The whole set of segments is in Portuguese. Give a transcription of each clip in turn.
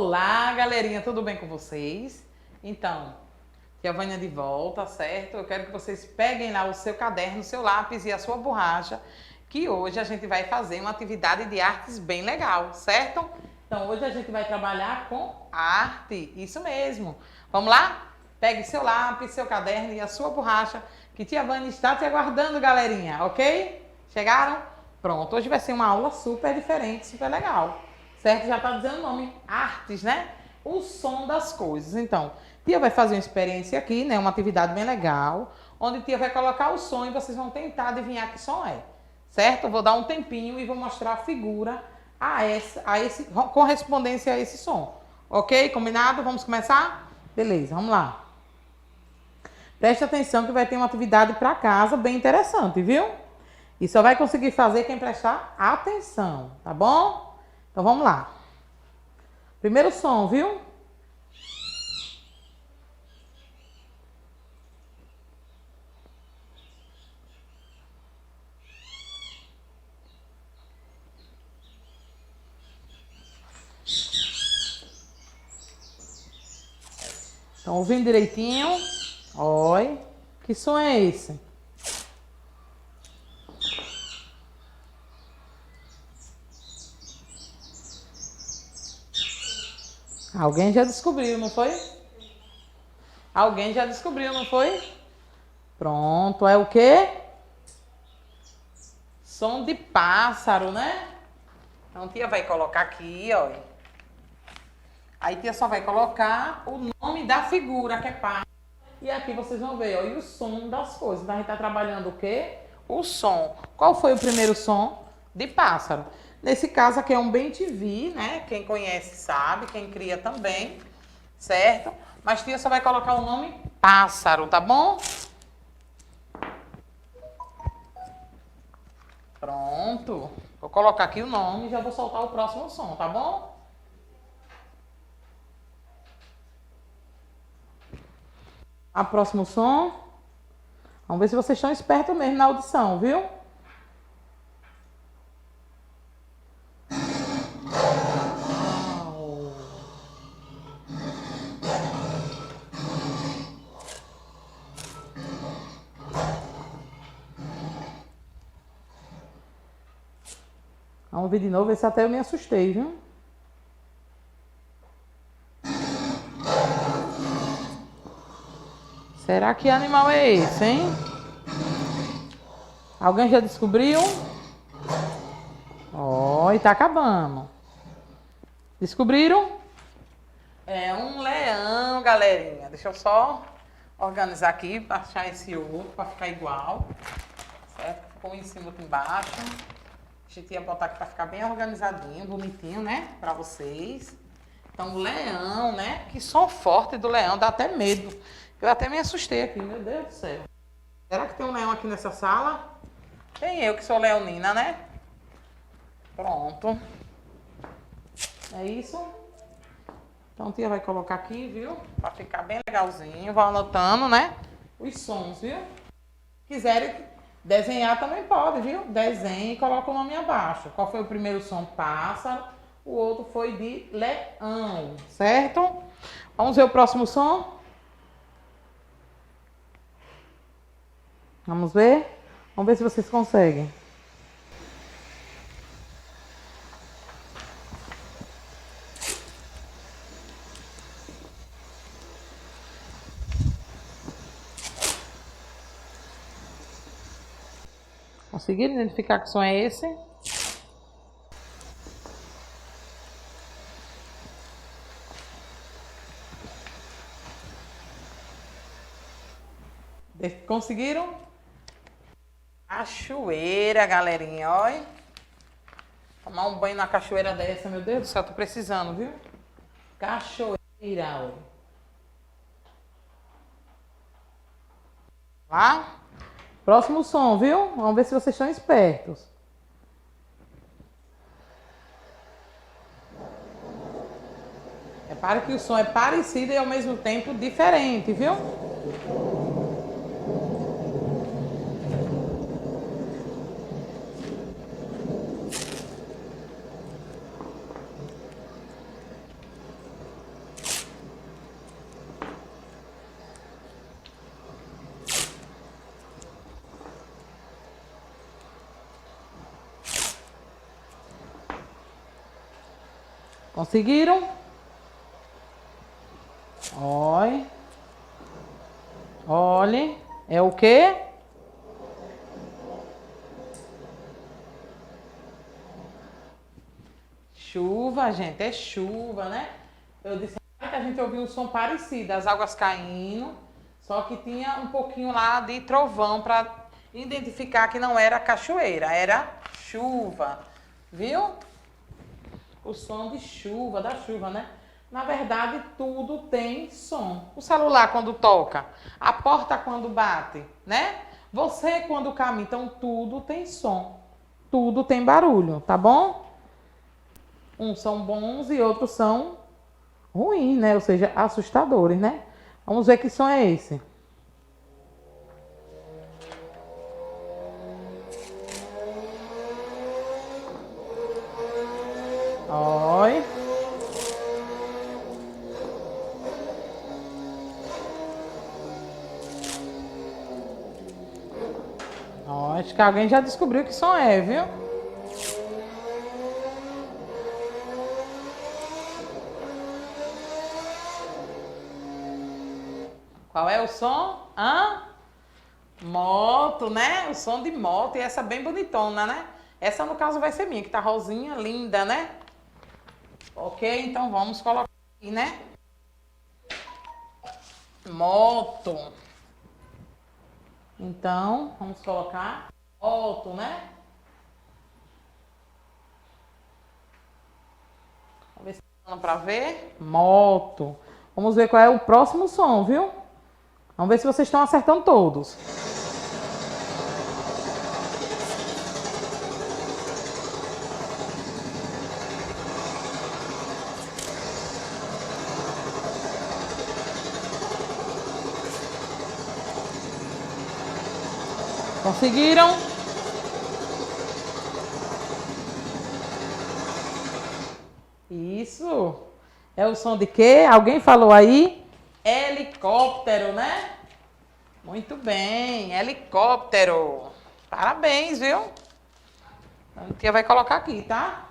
Olá, galerinha, tudo bem com vocês? Então, tia Vânia de volta, certo? Eu quero que vocês peguem lá o seu caderno, o seu lápis e a sua borracha, que hoje a gente vai fazer uma atividade de artes bem legal, certo? Então, hoje a gente vai trabalhar com arte, isso mesmo. Vamos lá? Pegue seu lápis, seu caderno e a sua borracha, que tia Vânia está te aguardando, galerinha, ok? Chegaram? Pronto, hoje vai ser uma aula super diferente, super legal. Certo? Já está dizendo o nome, artes, né? O som das coisas. Então, tia vai fazer uma experiência aqui, né? Uma atividade bem legal, onde tia vai colocar o som e vocês vão tentar adivinhar que som é. Certo? Eu vou dar um tempinho e vou mostrar a figura correspondência a esse som. Ok? Combinado? Vamos começar? Beleza, vamos lá. Preste atenção que vai ter uma atividade para casa bem interessante, viu? E só vai conseguir fazer quem prestar atenção, tá bom? Então vamos lá. Primeiro som, viu? Estão ouvindo direitinho? Oi. Que som é esse? Alguém já descobriu, não foi? Alguém já descobriu, não foi? Pronto, é o quê? Som de pássaro, né? Então, tia vai colocar aqui, ó. Aí, tia só vai colocar o nome da figura, que é pássaro. E aqui vocês vão ver, ó, e o som das coisas. Então, a gente tá trabalhando o quê? O som. Qual foi o primeiro som? De pássaro. Nesse caso aqui é um bem-te-vi, né? Quem conhece sabe, quem cria também, certo? Mas tia só vai colocar o nome pássaro, tá bom? Pronto. Vou colocar aqui o nome e já vou soltar o próximo som, tá bom? A próximo som. Vamos ver se vocês estão espertos mesmo na audição, viu? Vamos ver de novo, ver se até eu me assustei, viu? Será que animal é esse, hein? Alguém já descobriu? Ó, e tá acabando. Descobriram? É um leão, galerinha. Deixa eu só organizar aqui para achar esse outro, para ficar igual. Certo? Ficou em cima aqui embaixo. A gente ia botar aqui para ficar bem organizadinho, bonitinho, né? Para vocês. Então, o leão, né? Que som forte do leão, dá até medo. Eu até me assustei aqui, meu Deus do céu. Será que tem um leão aqui nessa sala? Tem eu que sou leonina, né? Pronto. É isso. Então, tia vai colocar aqui, viu? Para ficar bem legalzinho. Vou anotando, né? Os sons, viu? Quiserem desenhar também pode, viu? Desenhe e coloca o nome abaixo. Qual foi o primeiro som? Pássaro. O outro foi de leão, certo? Vamos ver o próximo som? Vamos ver? Vamos ver se vocês conseguem. Conseguiram identificar que som é esse? Conseguiram? Cachoeira, galerinha, olha. Tomar um banho na cachoeira dessa, meu Deus do céu, tô precisando, viu? Cachoeira, olha. Lá? Próximo som, viu? Vamos ver se vocês estão espertos. Repare que o som é parecido e ao mesmo tempo diferente, viu? Conseguiram? Olha. Olhe. É o quê? Chuva, gente. É chuva, né? Eu disse que a gente ouviu um som parecido, as águas caindo, só que tinha um pouquinho lá de trovão para identificar que não era cachoeira, era chuva. Viu? O som de chuva, da chuva, né? Na verdade, tudo tem som. O celular quando toca, a porta quando bate, né? Você quando caminha, então tudo tem som. Tudo tem barulho, tá bom? Uns são bons e outros são ruins, né? Ou seja, assustadores, né? Vamos ver que som é esse. Oi. Ó, acho que alguém já descobriu que som é, viu? Qual é o som? Hã? Moto, né? O som de moto. E essa bem bonitona, né? Essa, no caso, vai ser minha, que tá rosinha, linda, né? Ok, então vamos colocar aqui, né? Moto. Então, vamos colocar moto, né? Vamos ver se tá dando pra ver. Moto. Vamos ver qual é o próximo som, viu? Vamos ver se vocês estão acertando todos. Conseguiram? Isso. É o som de quê? Alguém falou aí? Helicóptero, né? Muito bem, helicóptero. Parabéns, viu? A tia vai colocar aqui, tá?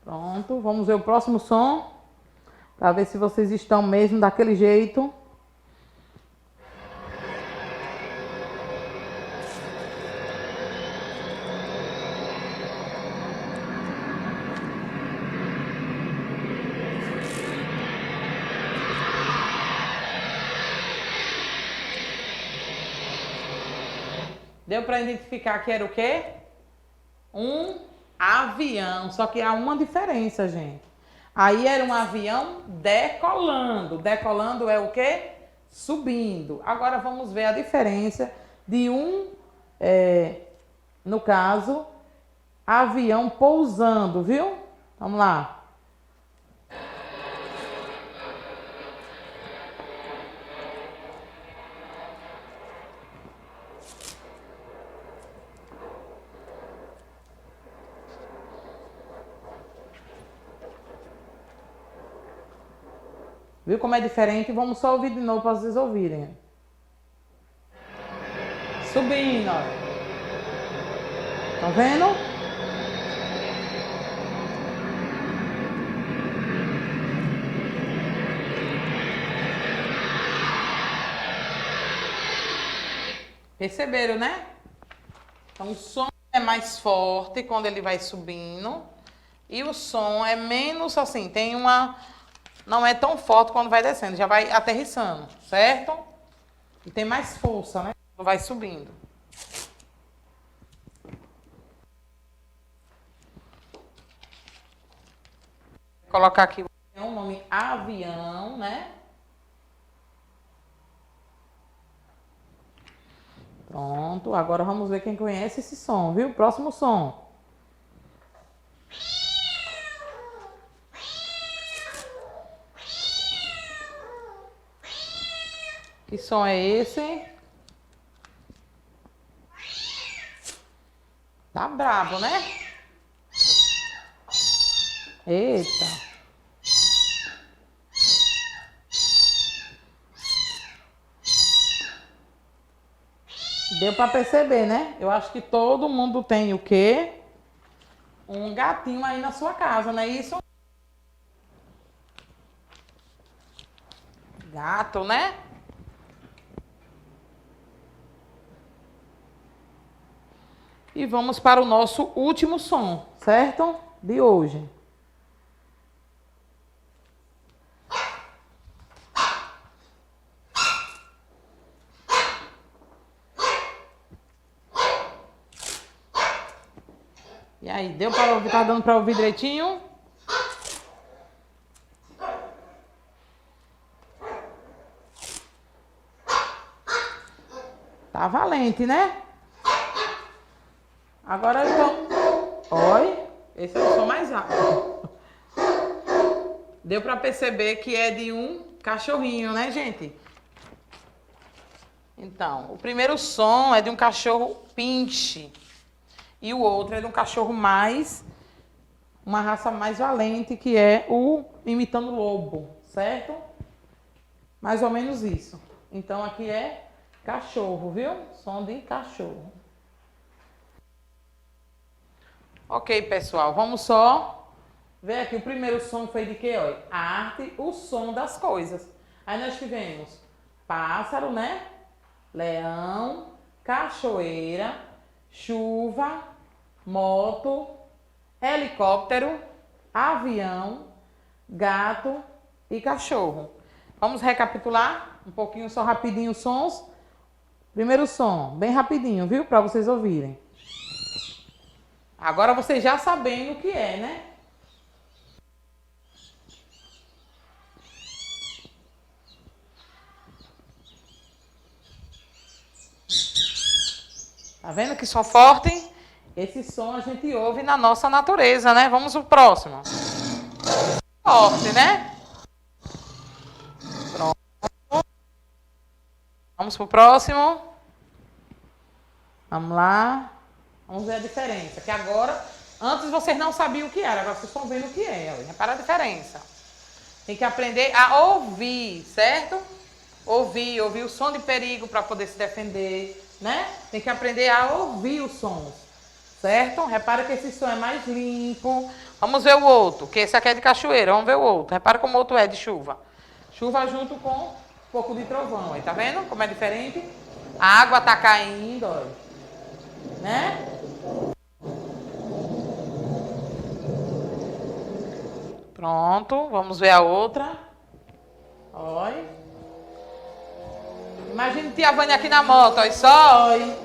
Pronto, vamos ver o próximo som. Para ver se vocês estão mesmo daquele jeito. Deu para identificar que era o quê? Um avião. Só que há uma diferença, gente. Aí era um avião decolando. Decolando é o quê? Subindo. Agora vamos ver a diferença de no caso, avião pousando, viu? Vamos lá. Viu como é diferente? Vamos só ouvir de novo para vocês ouvirem. Subindo, ó. Tá vendo? Perceberam, né? Então o som é mais forte quando ele vai subindo e o som é menos assim, tem uma... Não é tão forte quando vai descendo, já vai aterrissando, certo? E tem mais força, né? Quando vai subindo. Vou colocar aqui o nome avião, né? Pronto, agora vamos ver quem conhece esse som, viu? Próximo som. Que som é esse? Tá brabo, né? Eita. Deu para perceber, né? Eu acho que todo mundo tem o quê? Um gatinho aí na sua casa, não é isso? Gato, né? E vamos para o nosso último som, certo? De hoje. E aí, deu para ouvir? Tá dando para ouvir direitinho? Tá valente, né? Agora eu tô... Oi, esse é o som mais alto. Deu para perceber que é de um cachorrinho, né, gente? Então, o primeiro som é de um cachorro pinche. E o outro é de um cachorro mais... Uma raça mais valente, que é o imitando lobo, certo? Mais ou menos isso. Então, aqui é cachorro, viu? Som de cachorro. Ok, pessoal, vamos só ver aqui. O primeiro som foi de quê? Olha, a arte, o som das coisas. Aí nós tivemos pássaro, né? Leão, cachoeira, chuva, moto, helicóptero, avião, gato e cachorro. Vamos recapitular um pouquinho, só rapidinho os sons. Primeiro som, bem rapidinho, viu? Para vocês ouvirem. Agora vocês já sabendo o que é, né? Tá vendo que som forte? Esse som a gente ouve na nossa natureza, né? Vamos pro próximo. Forte, né? Pronto. Vamos pro próximo. Vamos lá. Vamos ver a diferença. Que agora, antes vocês não sabiam o que era, agora vocês estão vendo o que é. Repara a diferença. Tem que aprender a ouvir, certo? Ouvir o som de perigo para poder se defender, né? Tem que aprender a ouvir os sons, certo? Repara que esse som é mais limpo. Vamos ver o outro, que esse aqui é de cachoeira. Vamos ver o outro. Repara como o outro é de chuva. Chuva junto com um pouco de trovão. Aí, tá vendo como é diferente? A água tá caindo, olha. Né? Pronto, vamos ver a outra. Olha. Imagina tia Vânia aqui na moto, olha só, olha.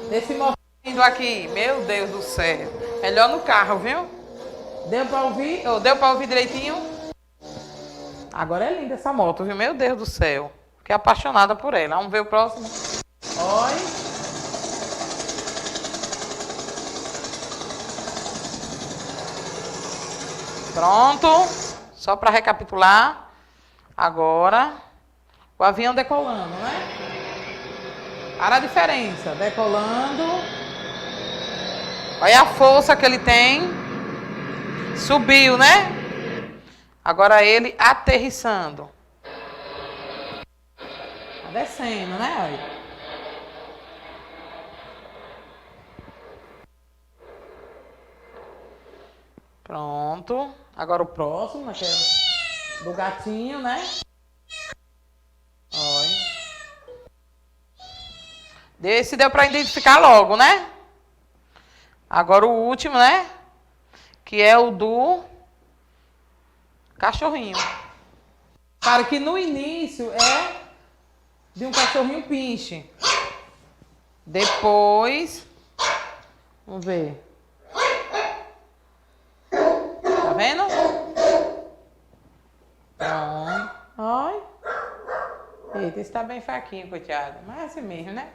Desse movimento aqui, meu Deus do céu. Melhor no carro, viu? Deu pra ouvir? Deu pra ouvir direitinho? Agora é linda essa moto, viu? Meu Deus do céu. Fiquei apaixonada por ela. Vamos ver o próximo. Olha. Pronto, só para recapitular, agora o avião decolando, né? Para a diferença, decolando, olha a força que ele tem, subiu, né? Agora ele aterrissando, tá descendo, né? Olha. Pronto. Agora o próximo, que é do gatinho, né? Olha. Esse deu para identificar logo, né? Agora o último, né? Que é o do cachorrinho. Para que no início é de um cachorrinho pinche. Depois, vamos ver. Tá vendo? Pronto. Olha. Eita, esse tá bem fraquinho, coitado. Mas é assim mesmo, né?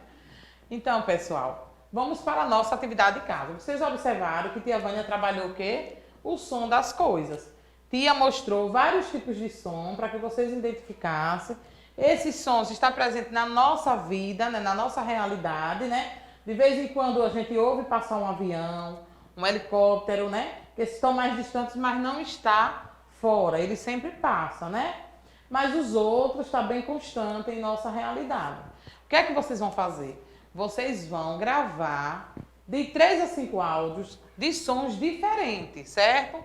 Então, pessoal, vamos para a nossa atividade de casa. Vocês observaram que tia Vânia trabalhou o quê? O som das coisas. Tia mostrou vários tipos de som para que vocês identificassem. Esses sons estão presentes na nossa vida, né? Na nossa realidade, né? De vez em quando a gente ouve passar um avião, um helicóptero, né? Que estão mais distantes, mas não está fora. Ele sempre passa, né? Mas os outros estão bem constantes em nossa realidade. O que é que vocês vão fazer? vocês vão gravar de 3 a 5 áudios de sons diferentes, certo?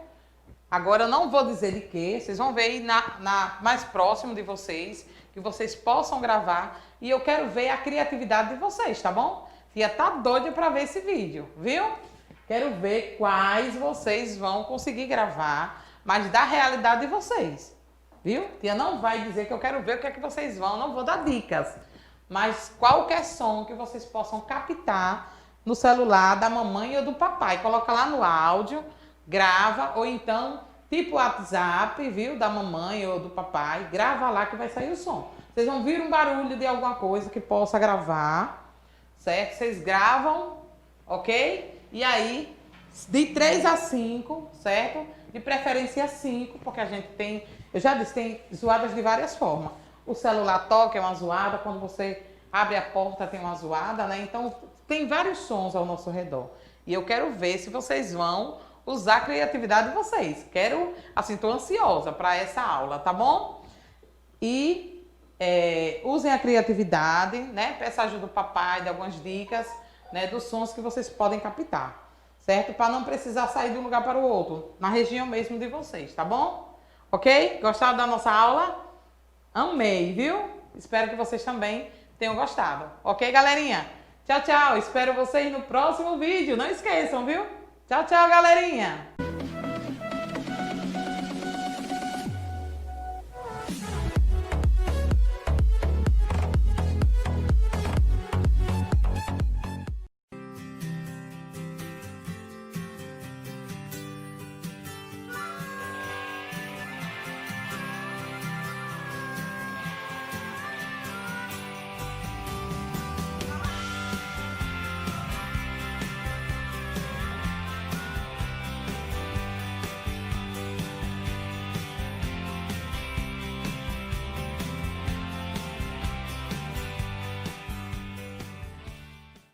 Agora eu não vou dizer de quê, vocês vão ver aí mais próximo de vocês, que vocês possam gravar. E eu quero ver a criatividade de vocês, tá bom? Tia tá doida pra ver esse vídeo, viu? Quero ver quais vocês vão conseguir gravar, mas da realidade de vocês, viu? Tia não vai dizer que eu quero ver o que é que vocês vão, não vou dar dicas. Mas qualquer som que vocês possam captar no celular da mamãe ou do papai, coloca lá no áudio, grava, ou então, tipo WhatsApp, viu? Da mamãe ou do papai, grava lá que vai sair o som. Vocês vão ouvir um barulho de alguma coisa que possa gravar, certo? Vocês gravam, ok? E aí, de 3 a 5, certo? De preferência 5, porque a gente tem, eu já disse, tem zoadas de várias formas. O celular toca é uma zoada, quando você abre a porta tem uma zoada, né? Então, tem vários sons ao nosso redor. E eu quero ver se vocês vão usar a criatividade de vocês. Quero, assim, tô ansiosa para essa aula, tá bom? E usem a criatividade, né? Peça ajuda do papai, de algumas dicas, né? Dos sons que vocês podem captar, certo? Para não precisar sair de um lugar para o outro, na região mesmo de vocês, tá bom? Ok? Gostaram da nossa aula? Amei, viu? Espero que vocês também tenham gostado. Ok, galerinha? Tchau, tchau. Espero vocês no próximo vídeo. Não esqueçam, viu? Tchau, tchau, galerinha.